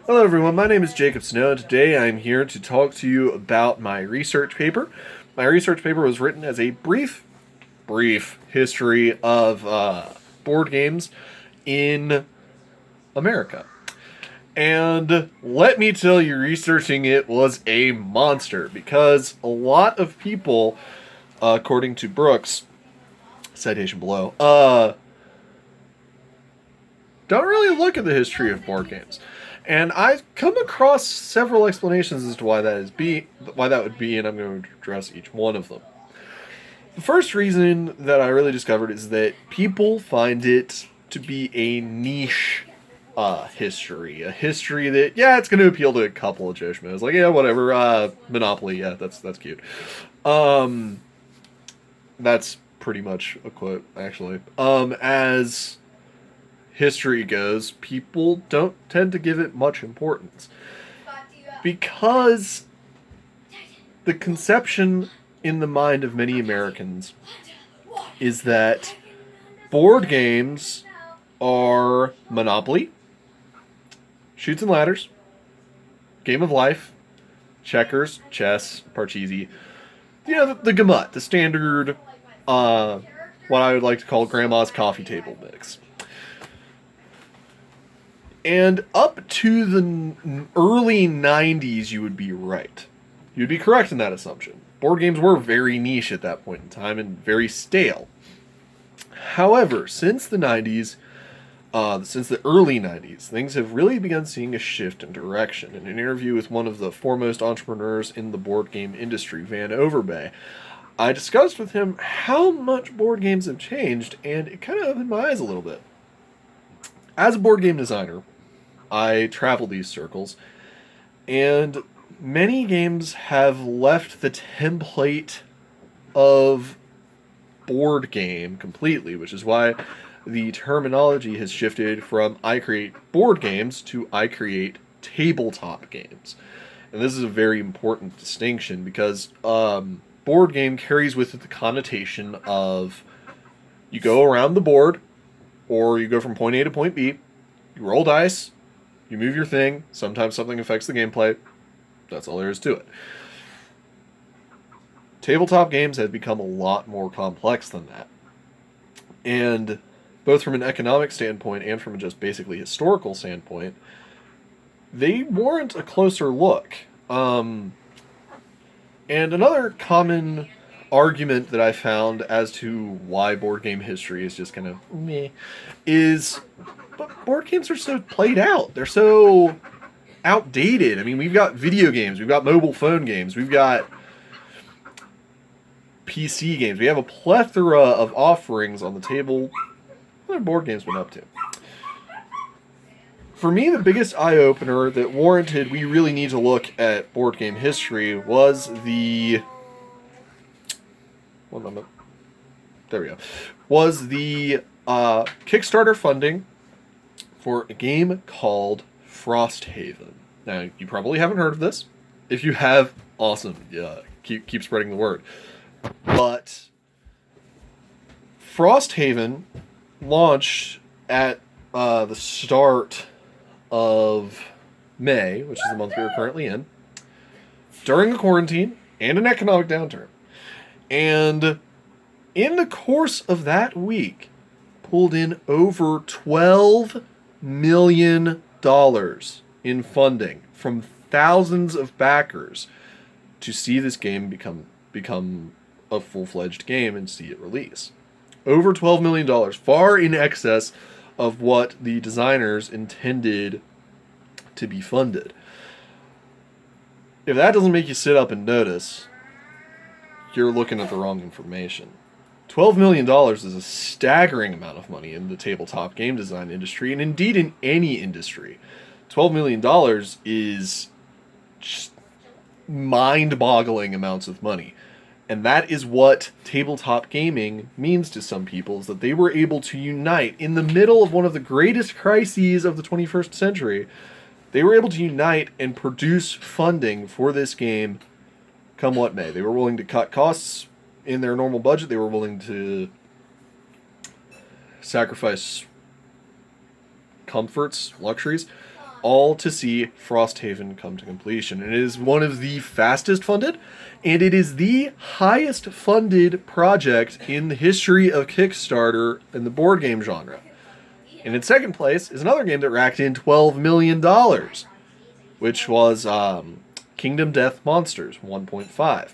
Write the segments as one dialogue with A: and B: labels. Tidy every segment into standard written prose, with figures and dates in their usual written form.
A: Hello everyone, my name is Jacob Snow, and today I'm here to talk to you about my research paper. My research paper was written as a brief history of board games in America. And let me tell you, researching it was a monster, because a lot of people, according to Brooks, citation below, don't really look at the history of board games. And I've come across several explanations as to why that would be, and I'm going to address each one of them. The first reason that I really discovered is that people find it to be a niche history. A history that, yeah, it's going to appeal to a couple of Joe Schmoes. Like, yeah, whatever, Monopoly, yeah, that's cute. That's pretty much a quote, actually. As history goes, people don't tend to give it much importance. Because the conception in the mind of many Americans is that board games are Monopoly, Chutes and Ladders, Game of Life, checkers, chess, Parcheesi. You know, the gamut, the standard, what I would like to call grandma's coffee table mix. And up to the early 90s, you would be right. You'd be correct in that assumption. Board games were very niche at that point in time and very stale. However, since the early 90s, things have really begun seeing a shift in direction. In an interview with one of the foremost entrepreneurs in the board game industry, Van Overbay, I discussed with him how much board games have changed, and it kind of opened my eyes a little bit. As a board game designer, I travel these circles, and many games have left the template of board game completely, which is why the terminology has shifted from I create board games to I create tabletop games. And this is a very important distinction because board game carries with it the connotation of you go around the board, or you go from point A to point B, you roll dice, you move your thing, sometimes something affects the gameplay. That's all there is to it. Tabletop games have become a lot more complex than that. And both from an economic standpoint and from a just basically historical standpoint, they warrant a closer look. And another common argument that I found as to why board game history is just kind of meh is, but board games are so played out. They're so outdated. I mean, we've got video games, we've got mobile phone games, we've got PC games. We have a plethora of offerings on the table. What have board games been up to? For me, the biggest eye-opener that warranted we really need to look at board game history was the... One moment. There we go. Was the Kickstarter funding for a game called Frosthaven. Now, you probably haven't heard of this. If you have, awesome. Yeah, keep spreading the word. But Frosthaven launched at the start of May, which is the month we are currently in, during a quarantine and an economic downturn. And in the course of that week, pulled in over $12 million in funding from thousands of backers to see this game become a full-fledged game and see it release. Over $12 million, far in excess of what the designers intended to be funded. If that doesn't make you sit up and notice, you're looking at the wrong information. $12 million is a staggering amount of money in the tabletop game design industry, and indeed in any industry. $12 million is just mind-boggling amounts of money. And that is what tabletop gaming means to some people, is that they were able to unite in the middle of one of the greatest crises of the 21st century. They were able to unite and produce funding for this game come what may. They were willing to cut costs in their normal budget. They were willing to sacrifice comforts, luxuries, all to see Frosthaven come to completion. It is one of the fastest funded, and it is the highest funded project in the history of Kickstarter in the board game genre. And in second place is another game that racked in $12 million, which was Kingdom Death Monsters 1.5.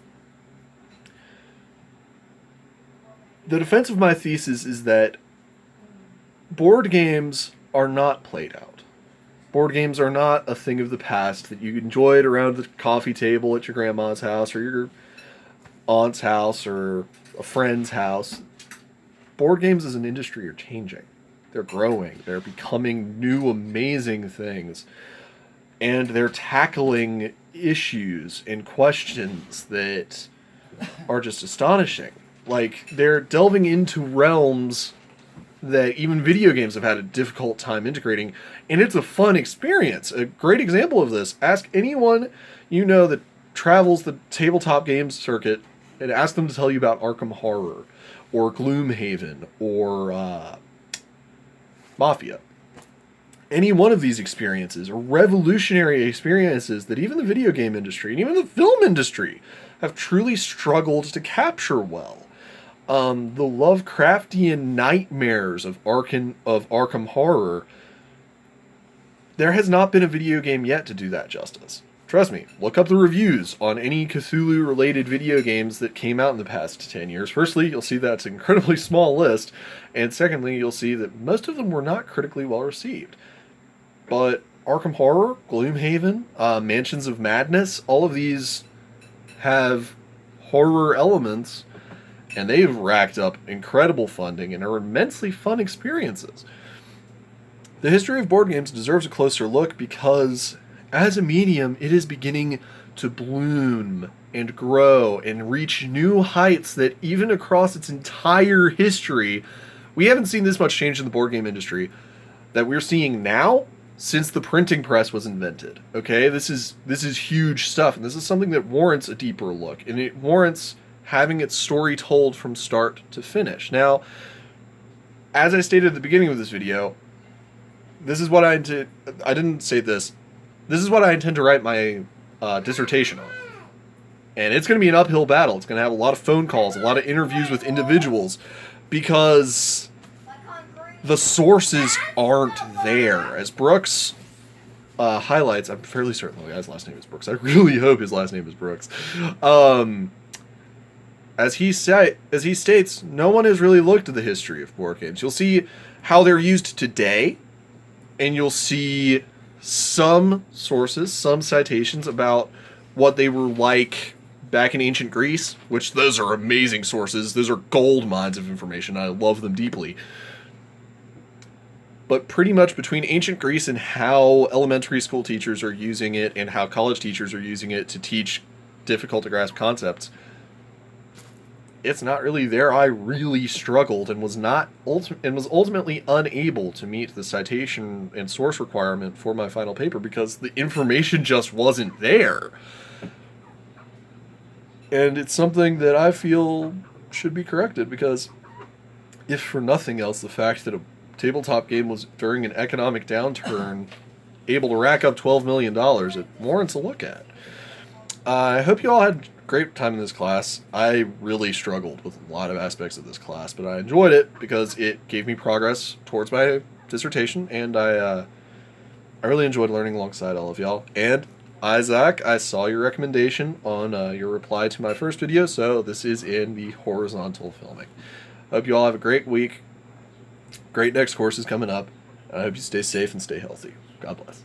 A: The defense of my thesis is that board games are not played out. Board games are not a thing of the past that you enjoyed around the coffee table at your grandma's house or your aunt's house or a friend's house. Board games as an industry are changing. They're growing. They're becoming new, amazing things. And they're tackling issues and questions that are just astonishing. Like, they're delving into realms that even video games have had a difficult time integrating, and it's a fun experience. A great example of this, ask anyone you know that travels the tabletop games circuit and ask them to tell you about Arkham Horror, or Gloomhaven, or Mafia. Any one of these experiences are revolutionary experiences that even the video game industry and even the film industry have truly struggled to capture well. The Lovecraftian nightmares of Arkham Horror, there has not been a video game yet to do that justice. Trust me, look up the reviews on any Cthulhu-related video games that came out in the past 10 years. Firstly, you'll see that's an incredibly small list, and secondly, you'll see that most of them were not critically well received. But Arkham Horror, Gloomhaven, Mansions of Madness, all of these have horror elements, and they've racked up incredible funding and are immensely fun experiences. The history of board games deserves a closer look because, as a medium, it is beginning to bloom and grow and reach new heights that even across its entire history, we haven't seen this much change in the board game industry that we're seeing now since the printing press was invented. Okay, this is huge stuff, and this is something that warrants a deeper look, and it warrants having its story told from start to finish. Now, as I stated at the beginning of this video, this is what I didn't say this. This is what I intend to write my dissertation on. And it's going to be an uphill battle. It's going to have a lot of phone calls, a lot of interviews with individuals, because the sources aren't there. As Brooks highlights, I'm fairly certain the guy's last name is Brooks. I really hope his last name is Brooks. As he states, no one has really looked at the history of board games. You'll see how they're used today, and you'll see some sources, some citations about what they were like back in ancient Greece, which those are amazing sources. Those are gold mines of information. I love them deeply. But pretty much between ancient Greece and how elementary school teachers are using it and how college teachers are using it to teach difficult to grasp concepts, it's not really there. I really struggled and was ultimately unable to meet the citation and source requirement for my final paper because the information just wasn't there. And it's something that I feel should be corrected because, if for nothing else, the fact that a tabletop game was, during an economic downturn, able to rack up $12 million, it warrants a look at. I hope you all had a great time in this class. I really struggled with a lot of aspects of this class, but I enjoyed it because it gave me progress towards my dissertation, and I really enjoyed learning alongside all of y'all. And Isaac, I saw your recommendation on your reply to my first video, so this is in the horizontal filming. Hope you all have a great week. Great next courses coming up. I hope you stay safe and stay healthy. God bless.